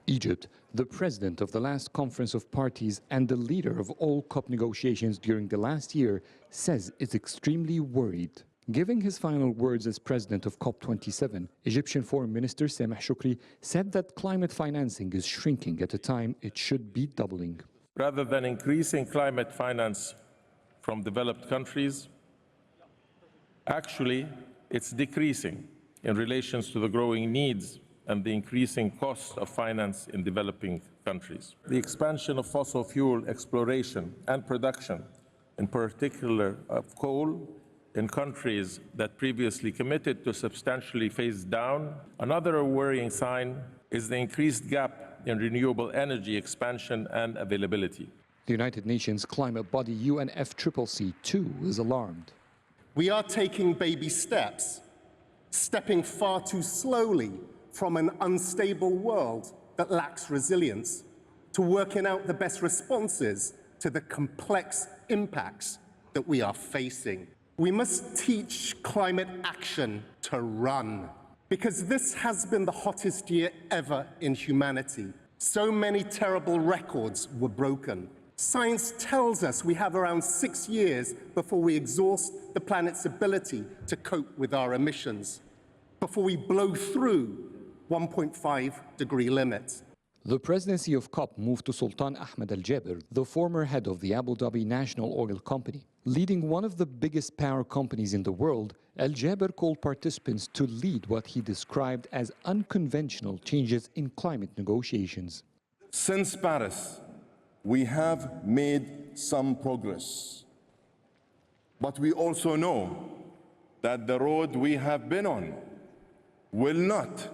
Egypt, the president of the last conference of parties and the leader of all COP negotiations during the last year, says it's extremely worried. Giving his final words as president of COP27, Egyptian Foreign Minister Sameh Shoukry said that climate financing is shrinking at a time it should be doubling. Rather than increasing climate finance from developed countries, actually it's decreasing in relation to the growing needs and the increasing cost of finance in developing countries. The expansion of fossil fuel exploration and production, in particular of coal, in countries that previously committed to substantially phase down. Another worrying sign is the increased gap in renewable energy expansion and availability. The United Nations climate body UNFCCC too is alarmed. We are taking baby steps, stepping far too slowly from an unstable world that lacks resilience to working out the best responses to the complex impacts that we are facing. We must teach climate action to run, because this has been the hottest year ever in humanity. So many terrible records were broken. Science tells us we have around 6 years before we exhaust the planet's ability to cope with our emissions, before we blow through 1.5-degree limit. The presidency of COP moved to Sultan Ahmed Al Jaber, the former head of the Abu Dhabi National Oil Company. Leading one of the biggest power companies in the world, Al Jaber called participants to lead what he described as unconventional changes in climate negotiations. Since Paris, we have made some progress. But we also know that the road we have been on will not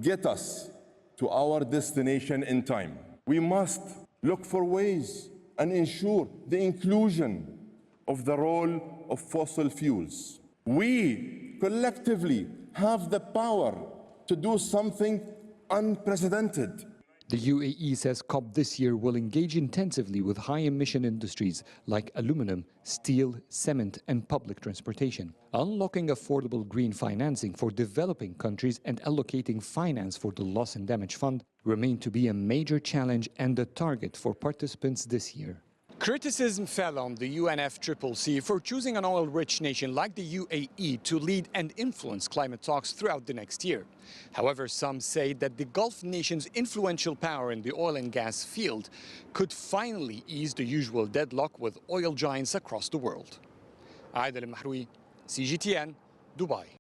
get us to our destination in time. We must look for ways and ensure the inclusion of the role of fossil fuels. We collectively have the power to do something unprecedented. The UAE says COP this year will engage intensively with high-emission industries like aluminum, steel, cement and public transportation. Unlocking affordable green financing for developing countries and allocating finance for the Loss and Damage Fund remain to be a major challenge and a target for participants this year. Criticism fell on the UNFCCC for choosing an oil-rich nation like the UAE to lead and influence climate talks throughout the next year. However, some say that the Gulf nation's influential power in the oil and gas field could finally ease the usual deadlock with oil giants across the world. Adel el Mahrouky, CGTN, Dubai.